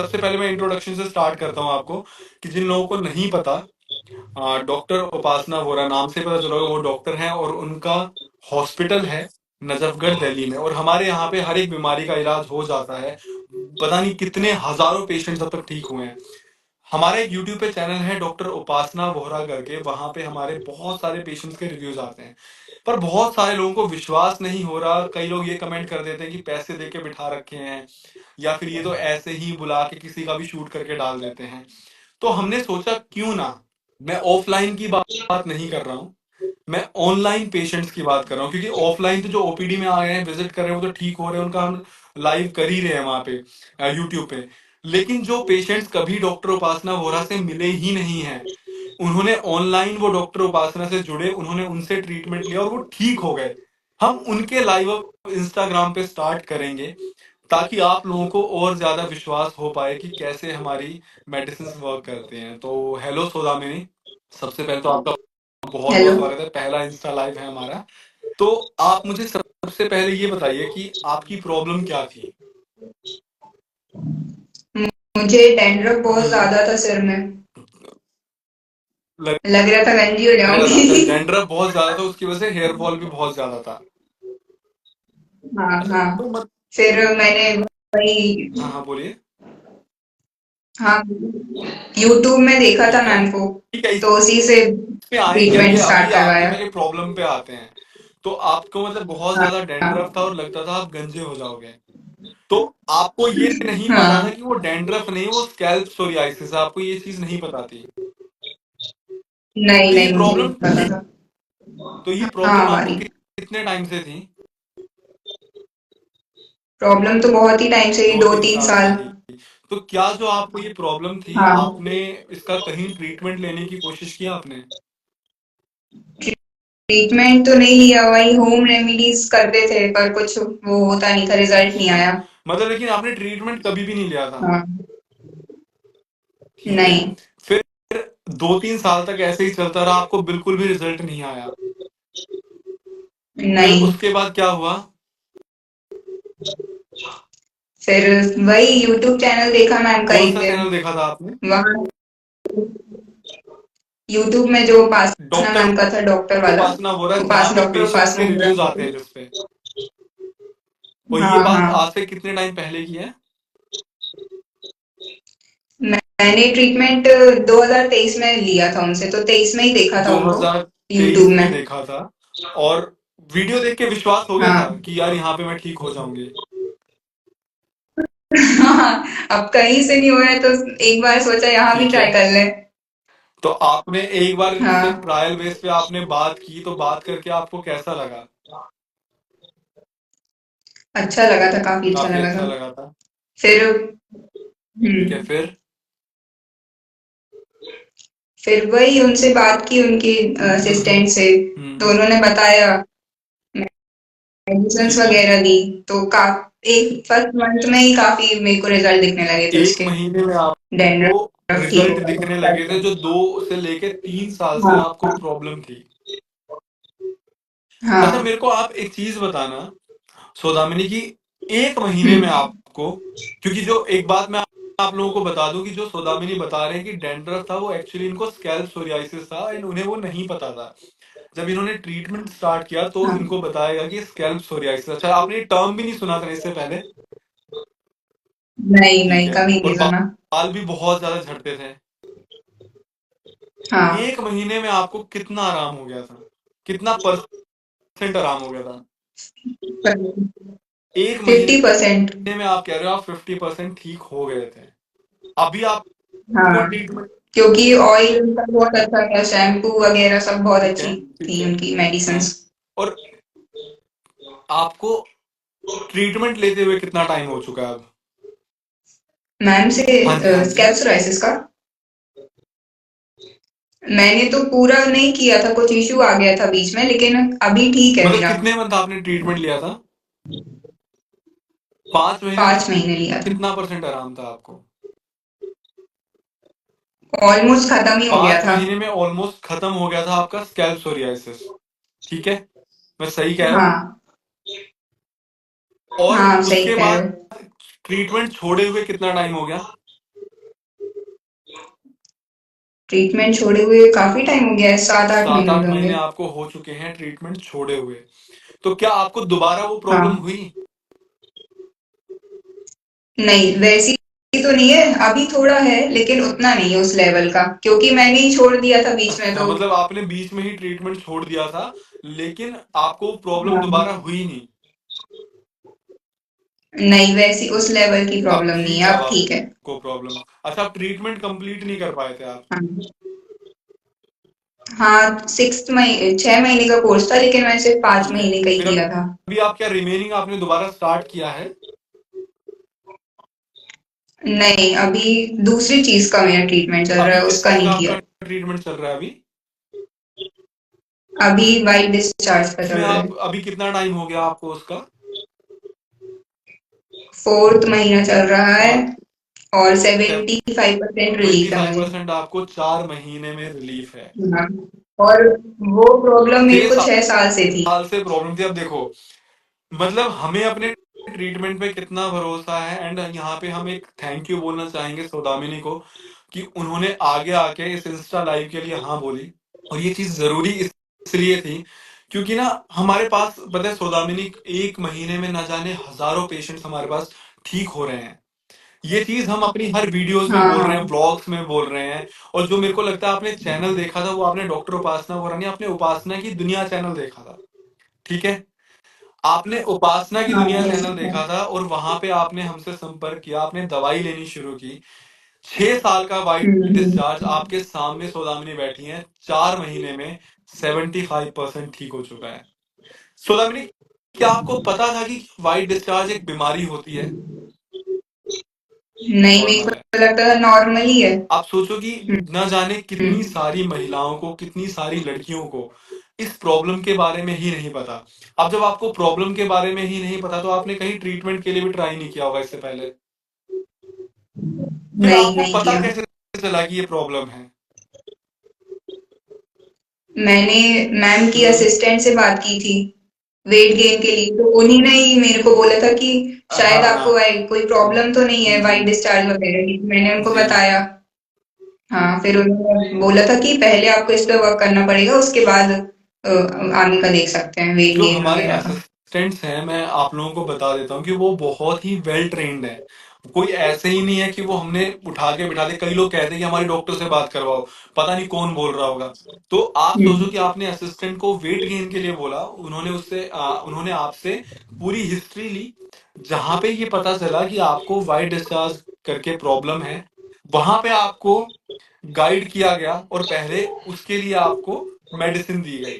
सबसे पहले मैं इंट्रोडक्शन से स्टार्ट करता हूँ आपको, कि जिन लोगों को नहीं पता, डॉक्टर उपासना वोरा नाम से पता चला होगा, वो डॉक्टर हैं और उनका हॉस्पिटल है नजफगढ़ दिल्ली में। और हमारे यहाँ पे हर एक बीमारी का इलाज हो जाता है, पता नहीं कितने हजारों पेशेंट्स अब तक ठीक हुए हैं। हमारा एक यूट्यूब पे चैनल है डॉक्टर उपासना वोहरा करके, वहां पे हमारे बहुत सारे पेशेंट्स के रिव्यूज आते हैं। पर बहुत सारे लोगों को विश्वास नहीं हो रहा, कई लोग ये कमेंट कर देते हैं कि पैसे दे के बिठा रखे हैं, या फिर ये तो ऐसे ही बुला के किसी का भी शूट करके डाल देते हैं। तो हमने सोचा क्यों ना, मैं ऑफलाइन की बात नहीं कर रहा हूँ, मैं ऑनलाइन पेशेंट्स की बात कर रहा हूँ। क्योंकि ऑफलाइन तो जो ओपीडी में आ गए हैं, विजिट कर रहे हैं, वो तो ठीक हो रहे हैं, उनका हम लाइव कर ही रहे हैं वहां पे यूट्यूब पे। लेकिन जो पेशेंट्स कभी डॉक्टर उपासना वोरा से मिले ही नहीं हैं, उन्होंने ऑनलाइन वो डॉक्टर उपासना से जुड़े, उन्होंने उनसे ट्रीटमेंट लिया और वो ठीक हो गए, हम उनके लाइव इंस्टाग्राम पे स्टार्ट करेंगे, ताकि आप लोगों को और ज्यादा विश्वास हो पाए कि कैसे हमारी मेडिसिन वर्क करते हैं। तो हेलो सौदामिनी, सबसे पहले तो आपका बहुत हेलो। बहुत स्वागत है, पहला इंस्टा लाइव है हमारा। तो आप मुझे सबसे पहले ये बताइए कि आपकी प्रॉब्लम क्या थी। मुझे डैंड्रफ बहुत हम्म। ज्यादा था सिर में। लग लग रहा था गंजी हो रहा था, अच्छा, जाऊंगी। डैंड्रफ बहुत ज्यादा था, उसकी वजह से हेयर फॉल भी बहुत ज्यादा था। हाँ अच्छा, हाँ। तो मत फिर मैंने वही, हाँ हाँ, बोलिए। हाँ, यूट्यूब में देखा था ठीक है, मैम को, ठीक है, तो उसी से इस पे आएंगे, ट्रीटमेंट अभी स्टार्ट आपकी करवाया। पहले प्रॉब्लम पे आते हैं। तो आपको मतलब बहुत हाँ ज्यादा डैंड्रफ था हाँ और लगता था आप गंजे हो जाओगे। तो आपको ये नहीं पता था हाँ। कि वो डैंड्रफ नहीं, वो स्कैल्प सोरियासिस है, आपको ये चीज नहीं पता थी। नहीं तो ये नहीं, मुझे नहीं प्रॉब्लम पता थी, था। तो ये हाँ प्रॉब्लम आपको हमारी कितने टाइम से थी। प्रॉब्लम तो बहुत ही टाइम से ही, दो दो तीन तीन साल से साल थी। तो क्या जो आपको ये प्रॉब्लम थी, हाँ। आपने इसका कहीं ट्रीटमेंट लेने की कोशिश किया आपने। ट्रीटमेंट तो नहीं लिया, वही होम रेमेडीज करते थे, पर कुछ वो होता नहीं था, रिजल्ट नहीं अच्छा, आया। मतलब लेकिन आपने ट्रीटमेंट कभी भी नहीं लिया था। हाँ। ठीक है, नहीं फिर 2-3 साल तक ऐसे ही चलता रहा, आपको बिल्कुल भी रिजल्ट नहीं आया। फिर नहीं। उसके बाद क्या हुआ। फिर वही यूट्यूब चैनल देखा मैम का कौन एक सा दिन, चैनल देखा था आपने। वहाँ यूट्यूब में जो उपासना डॉक्टर मैम का था, डॉक्टर वाला, उपासना हो रहा है, जहाँ उपास पे डॉक्टर पेशेंट्स उपासना के हो रहा रिव्यूज आते है। हैं जिसपे। और ये हाँ बात हाँ। आज से कितने टाइम पहले की है। मैंने ट्रीटमेंट 2023 में लिया था उनसे, तो 23 में ही देखा था उनको 2023 यूट्यूब में में। देखा था, और वीडियो देख के विश्वास हो गया था हाँ। कि यार यहाँ पे मैं ठीक हो जाऊंगी। हाँ, अब कहीं से नहीं हो रहा है, तो एक बार सोचा यहाँ भी ठीक है, ट्राई कर ले। तो आपने एक बार इनसे हाँ, ट्रायल बेस पे आपने बात की, तो बात करके आपको कैसा लगा। अच्छा लगा था, काफी अच्छा काफी लगा अच्छा था। लगा था। फिर ठीक है, हम्म फिर। फिर वही उनसे बात की, उनकी हम्म। असिस्टेंट से, तो हम्म। उन्होंने बताया, मेडिसिन ठीक है, वगैरह दी, तो का एक फर्स्ट मंथ में ही काफी मेरे को रिजल्ट दिखने लगे थे एक उसके। महीने में आपको डैंड्रफ ठीक हो रिजल्ट दिखने लगे थे, गया। जो 2 से लेके 3 साल से हाँ आपको प्रॉब्लम थी। अच्छा, हाँ मेरे को आप एक चीज बताना सौदामिनी की, एक महीने में हम्म आपको, क्योंकि जो एक बात मैं आप लोगों को बता दूं कि जो सौदामिनी बता रहे हैं कि डैंड्रफ था, वो एक्चुअली इनको स्कैल्प सोरियासिस था, एंड उन्हें वो नहीं पता था। जब इन्होंने ट्रीटमेंट स्टार्ट किया तो हाँ। इनको बताया गया कि स्कैल्प सोरियासिस। अच्छा, आपने ये टर्म भी नहीं सुना था इससे पहले। नहीं ठीक नहीं, है, कभी और नहीं सुना। बाल भी बहुत ज्यादा झड़ते थे। हाँ, एक महीने में आपको कितना आराम हो गया था, कितना परसेंट आराम हो गया था। एक महीने 50%। में आप कह रहे हो आप 50% ठीक हो गए थे। अभी आपको हाँ, ट्रीटमेंट। क्योंकि ऑयल उनका बहुत अच्छा था, शैम्पू वगैरह सब बहुत ठीक है, अच्छी ठीक थी है, उनकी हाँ। मेडिसिन्स। और आपको ट्रीटमेंट लेते हुए कितना टाइम हो चुका है अब। मैम से हाँ जी, हाँ जी। स्कैल्प सोराइसिस का मैंने तो पूरा नहीं किया था, कुछ इशू आ गया था बीच में, लेकिन अभी ठीक है मतलब मेरा। कितने मंथ आपने ट्रीटमेंट लिया था। 5 महीने में 5 महीने लिया था। कितना परसेंट आराम था आपको। ऑलमोस्ट खत्म ही हो गया 5 था। महीने में ऑलमोस्ट खत्म हो गया था आपका स्कैल्प सोरियासिस। ठीक है, मैं सही कह रहा हूँ। हाँ और हाँ, सही उसके कह रहे बाद हो। ट्रीटमेंट छोड़े हुए कितना टाइम हो गया। ट्रीटमेंट छोड़े हुए काफी टाइम हो गया है, 7-8 सात महीने हो आठ गए महीने होंगे। आपको हो चुके हैं ट्रीटमेंट छोड़े हुए। तो क्या आपको दोबारा वो प्रॉब्लम हाँ। हुई? नहीं, वैसी तो नहीं है, अभी थोड़ा है लेकिन उतना नहीं है उस लेवल का, क्योंकि मैंने ही छोड़ दिया था बीच में अच्छा, तो। मतलब आपने बीच में ही ट्रीटमेंट छोड़ दिया था, लेकिन आपको प्रॉब्लम हाँ। दोबारा हुई नहीं। नहीं, वैसी उस लेवल की अब प्रॉब्लम नहीं हुई है, अब अब ठीक है। आपको प्रॉब्लम? अच्छा, आप ट्रीटमेंट कंप्लीट नहीं कर पाए थे आप? हाँ। हाँ, 6 महीने का कोर्स था, लेकिन मैंने सिर्फ 5 महीने का ही फिर किया था। अभी आप क्या रिमेनिंग आपने दोबारा स्टार्ट किया है? नहीं, अभी दूसरी चीज का मेरा ट्रीटमेंट चल रहा अभी है, किस उसका चीज का नहीं आपका किया। ट्रीटमेंट चल रहा है अभी? अभी वाइट डिस्चार्ज का चल इसमें रहा है। आप अभी कितना टाइम हो गया आपको उसका? 4th महीना चल रहा है, और और 75% ट्वेंटी रिलीफ है फाइव मुझे। परसेंट आपको 4 महीने में रिलीफ है। हाँ। और वो प्रॉब्लम मेरे छह को 6 साल से थी। साल से प्रॉब्लम थी। अब देखो, मतलब हमें अपने ट्रीटमेंट पे कितना भरोसा है, एंड यहाँ पे हम एक थैंक यू बोलना चाहेंगे सौदामिनी को, कि उन्होंने आगे आके इस इंस्टा लाइव के लिए हाँ बोली। और ये चीज जरूरी इसलिए थी क्योंकि ना हमारे पास पता है सौदामिनी, एक महीने में ना जाने हजारों पेशेंट्स हमारे पास ठीक हो रहे हैं। ये चीज हम अपनी हर वीडियोस में हाँ, बोल रहे हैं, हाँ। ब्लॉग्स में बोल रहे हैं। और जो मेरे को लगता है आपने चैनल देखा था, वो आपने डॉक्टर उपासना वरानी, आपने उपासना की दुनिया चैनल देखा था, ठीक है? आपने उपासना की हाँ, दुनिया देख चैनल सकते देखा हैं। था और वहां पे आपने हमसे संपर्क किया, आपने दवाई लेनी शुरू की। 6 साल का वाइट डिस्चार्ज हम्म। आपके सामने सौदामिनी बैठी है, 4 महीने में 75% ठीक हो चुका है। सौदामिनी, क्या आपको पता था कि वाइट डिस्चार्ज एक बीमारी होती है? नहीं, मेरे नॉर्मल है। को लगता था नॉर्मल ही है। आप सोचो कि न जाने कितनी हम्म। सारी महिलाओं को, कितनी सारी लड़कियों को इस प्रॉब्लम के बारे में ही नहीं पता। अब जब आपको प्रॉब्लम के बारे में ही नहीं पता, तो आपने कहीं ट्रीटमेंट के लिए भी ट्राई नहीं किया होगा इससे पहले। फिर नहीं, आपको नहीं पता किया। कैसे चला कि ये प्रॉब्लम है? मैंने मैम की हम्म। असिस्टेंट से बात की थी वेट गेन के लिए, तो उन्हीं ने ही मेरे को बोला था कि शायद आपको हाँ। कोई प्रॉब्लम तो नहीं है जी। वाइट डिस्चार्ज वगैरह की। मैंने उनको जी। बताया। हाँ, फिर उन्होंने बोला था कि पहले आपको इस पे वर्क करना पड़ेगा, उसके बाद आगे का देख सकते हैं, वेट जो गेन हमारे वगैरह का। असिस्टेंट्स हैं, मैं आप लोगों को बता देता हूँ कि वो बहुत ही वेल ट्रेन्ड है। कोई ऐसे ही नहीं है कि वो हमने उठा के बिठा दे। कई लोग कहते हैं कि हमारी डॉक्टर से बात करवाओ, पता नहीं कौन बोल रहा होगा। तो आप सोचो कि हम्म। आपने असिस्टेंट को वेट गेन के लिए बोला, उन्होंने आपसे पूरी हिस्ट्री ली, जहां पे ये पता चला कि आपको वाइट डिस्चार्ज करके प्रॉब्लम है। वहां पे आपको गाइड किया गया और पहले उसके लिए आपको मेडिसिन दी गई।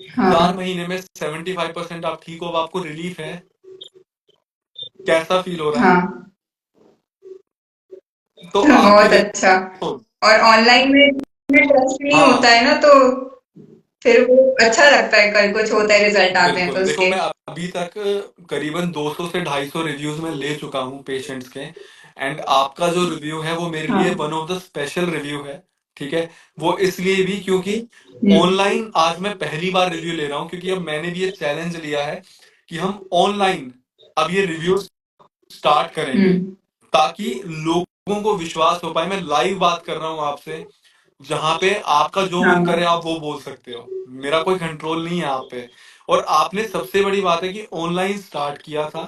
चार हाँ। महीने में 75% आप ठीक हो, अब आपको रिलीफ है। कैसा फील हो रहा है? हाँ। तो आप भी बहुत अच्छा। देखो। और ऑनलाइन में ट्रस्ट नहीं होता हाँ, है ना, तो फिर वो अच्छा लगता है, कल कुछ होता है, रिजल्ट आते हैं तो बिल्कुल। देखो, उसके। मैं अभी तक करीबन 200 से 250 रिव्यूज में ले चुका हूँ पेशेंट्स के, एंड आपका जो रिव्यू है वो मेरे लिए हाँ। One of the special review है, ठीक है? वो इसलिए भी क्योंकि हम्म। ऑनलाइन आज मैं पहली बार रिव्यू ले रहा हूँ, क्योंकि अब मैंने भी ये चैलेंज लिया है कि हम ऑनलाइन अब ये रिव्यू स्टार्ट करेंगे, हम्म। ताकि लोगों को विश्वास हो पाए। मैं लाइव बात कर रहा हूँ आपसे, जहां पे आपका जो मन करे हाँ। आप वो बोल सकते हो। मेरा कोई कंट्रोल नहीं है आप पे। और आपने, सबसे बड़ी बात है कि ऑनलाइन स्टार्ट किया था।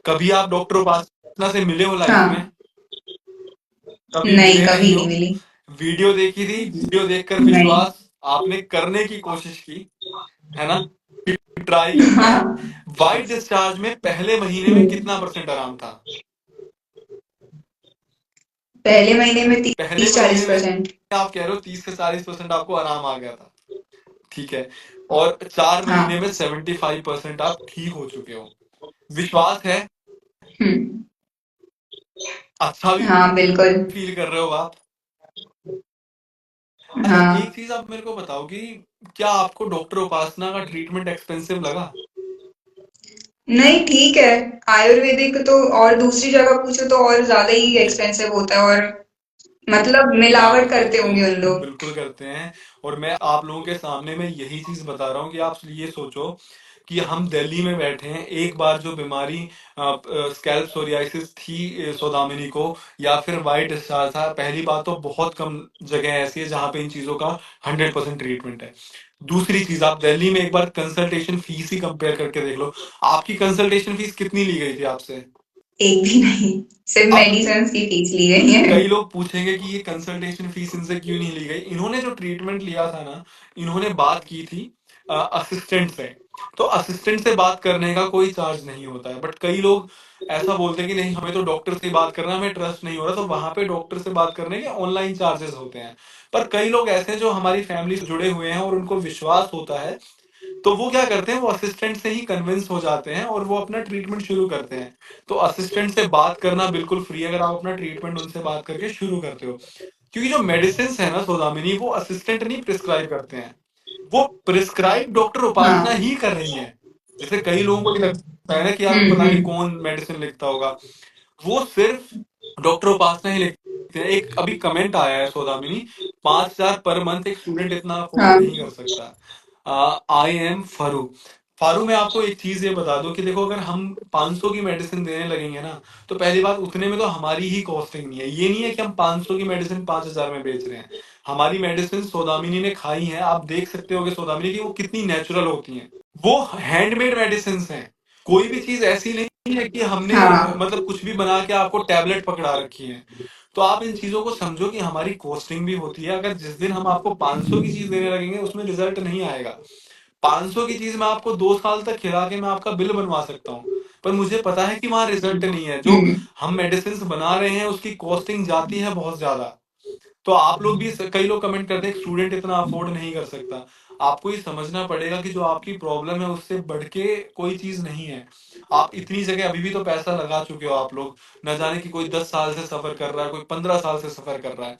कभी आप डॉक्टर उपासना से मिले हो लाइफ में? हाँ। कभी नहीं, मिले कभी नहीं नहीं हो। मिली। वीडियो देखी थी, वीडियो देखकर नहीं। विश्वास आपने करने की कोशिश की, है ना? ट्राई करते हैं। हाँ। वाइट डिस्चार्ज में पहले महीने में कितना परसेंट आराम था? पहले महीने में पहले तीस महीने चालीस में परसेंट आप कह रहे हो 30 से 40% आपको आराम आ गया था, ठीक है? और 4 महीने हाँ। में 75% आप ठीक हो चुके हो। विश्वास है? हम्म। अच्छा भी हाँ, बिल्कुल। फील कर रहे हो आप? अच्छा, एक हाँ। चीज आप मेरे को बताओ कि क्या आपको डॉक्टर उपासना का ट्रीटमेंट एक्सपेंसिव लगा? नहीं, ठीक है। आयुर्वेदिक तो, और दूसरी जगह पूछो तो और ज्यादा ही जी। एक्सपेंसिव होता है, और मतलब क्या मिलावट करते करते होंगे हैं, उन लोग। बिल्कुल करते हैं। और मैं आप लोगों के सामने में यही चीज बता रहा हूँ कि आप ये सोचो कि हम दिल्ली में बैठे हैं, एक बार जो बीमारी स्कैल्प सोरियासिस थी सौदामिनी को, या फिर वाइट डिस्चार्ज था, पहली बात तो बहुत कम जगह ऐसी है जहां पे इन चीजों का 100% ट्रीटमेंट है। दूसरी चीज, आप दिल्ली में एक बार कंसल्टेशन फीस ही कंपेयर करके देख लो, आपकी कंसल्टेशन फीस कितनी ली गई थी आपसे? एक भी नहीं, सिर्फ अब मेडिसिन की फीस ली गई है। कई लोग पूछेंगे कि ये कंसल्टेशन फीस इनसे क्यों नहीं ली गई। इन्होंने जो ट्रीटमेंट लिया था ना, इन्होंने बात की थी असिस्टेंट से, तो असिस्टेंट से बात करने का कोई चार्ज नहीं होता है। बट कई लोग ऐसा बोलते हैं कि नहीं, हमें तो डॉक्टर से बात करना, हमें ट्रस्ट नहीं हो रहा, तो वहां पे डॉक्टर से बात करने के ऑनलाइन चार्जेस होते हैं। पर कई लोग ऐसे हैं जो हमारी फैमिली से जुड़े हुए हैं और उनको विश्वास होता है, तो वो क्या करते हैं, वो असिस्टेंट से ही कन्विंस हो जाते हैं और वो अपना ट्रीटमेंट शुरू करते हैं। तो असिस्टेंट से बात करना बिल्कुल फ्री, अगर आप अपना ट्रीटमेंट उनसे बात करके शुरू करते हो। क्योंकि जो मेडिसिन है ना सौदामिनी, वो असिस्टेंट नहीं प्रिस्क्राइब करते हैं, वो प्रिस्क्राइब डॉक्टर उपासना हाँ। ही कर रही है। जैसे कई लोगों को ये लगता है ना कि यार पता नहीं हम्म। कौन मेडिसिन लिखता होगा, वो सिर्फ डॉक्टर उपासना ही लिखते हैं। एक अभी कमेंट आया है सौदामिनी, 5,000 पर मंथ एक स्टूडेंट इतना अफोर्ड हाँ। नहीं कर सकता। I am फारू। फारू, मैं आपको एक चीज ये बता दूं कि देखो, अगर हम 500 की मेडिसिन देने लगेंगे ना, तो पहली बात, उतने में तो हमारी ही कॉस्टिंग नहीं है। ये नहीं है कि हम 500 की मेडिसिन 5,000 में बेच रहे हैं। हमारी मेडिसिन सौदामिनी ने खाई है, आप देख सकते हो कि सौदामिनी की वो कितनी नेचुरल होती हैं। वो हैंडमेड मेडिसिन हैं। कोई भी चीज ऐसी नहीं है कि हमने हाँ। मतलब कुछ भी बना के आपको टैबलेट पकड़ा रखी है। तो आप इन चीजों को समझो कि हमारी कॉस्टिंग भी होती है। अगर जिस दिन हम आपको 500 की चीज देने लगेंगे, उसमें रिजल्ट नहीं आएगा। 500 की चीज मैं आपको 2 साल तक खिला के मैं आपका बिल बनवा सकता हूँ, पर मुझे पता है कि वहां रिजल्ट नहीं है। जो हम्म। हम मेडिसिन बना रहे हैं उसकी कॉस्टिंग जाती है बहुत ज्यादा। तो आप लोग भी, कई लोग कमेंट करते हैं स्टूडेंट इतना अफोर्ड नहीं कर सकता। आपको ये समझना पड़ेगा कि जो आपकी प्रॉब्लम है उससे बढ़ के कोई चीज नहीं है। आप इतनी जगह अभी भी तो पैसा लगा चुके हो आप लोग, न जाने कि कोई 10 साल से सफर कर रहा है, कोई 15 साल से सफर कर रहा है।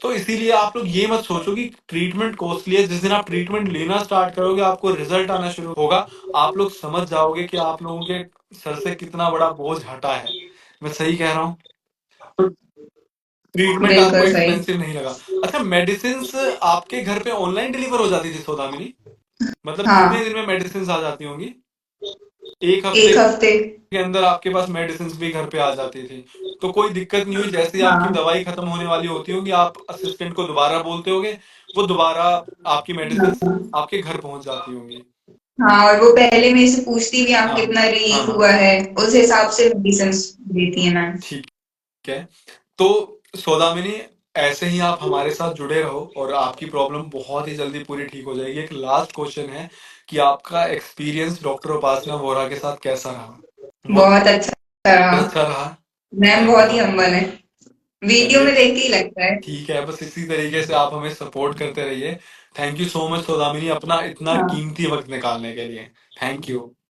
तो इसीलिए आप लोग ये मत सोचो कि ट्रीटमेंट कॉस्टली है। जिस दिन आप ट्रीटमेंट लेना स्टार्ट करोगे, आपको रिजल्ट आना शुरू होगा, आप लोग समझ जाओगे कि आप लोगों के सर से कितना बड़ा बोझ हटा है। मैं सही कह रहा हूँ? तो ट्रीटमेंट आपको बिल्कुल सही। एक्सपेंसिव नहीं लगा। अच्छा, मेडिसिन आपके घर पे ऑनलाइन डिलीवर हो जाती थी सौदामिनी? मतलब कितने हाँ, दिन में मेडिसिन आ जाती होंगी? एक हफ्ते एक हफ्ते। के अंदर आपके पास मेडिसिन भी घर पे आ जाती थी? तो कोई दिक्कत नहीं हुई? जैसे ही आपकी हाँ। दवाई खत्म होने वाली होती होगी, आप असिस्टेंट को दोबारा बोलते होगे, वो दोबारा आपकी मेडिसिन हाँ। आपके घर पहुंच जाती होंगी। हाँ, और वो पहले मेरे से पूछती भी आप हाँ, कितना हाँ, रिलीफ हाँ। हुआ है, उस हिसाब से मेडिसिन देती है मैम। ठीक है। तो सौदामिनी, ऐसे ही आप हमारे साथ जुड़े रहो और आपकी प्रॉब्लम बहुत ही जल्दी पूरी ठीक हो जाएगी। एक लास्ट क्वेश्चन है कि आपका एक्सपीरियंस डॉक्टर उपासना वोरा के साथ कैसा रहा? बहुत बहुत अच्छा रहा। अच्छा रहा? मैम अरे बहुत ही वाह! हम्बल है, वीडियो चलिए, में देख के ही लगता है। ठीक है, बस इसी तरीके से आप हमें सपोर्ट करते रहिए। Thank you so much Saudamini, अपना इतना हाँ। कीमती वक्त निकालने के लिए। Thank you.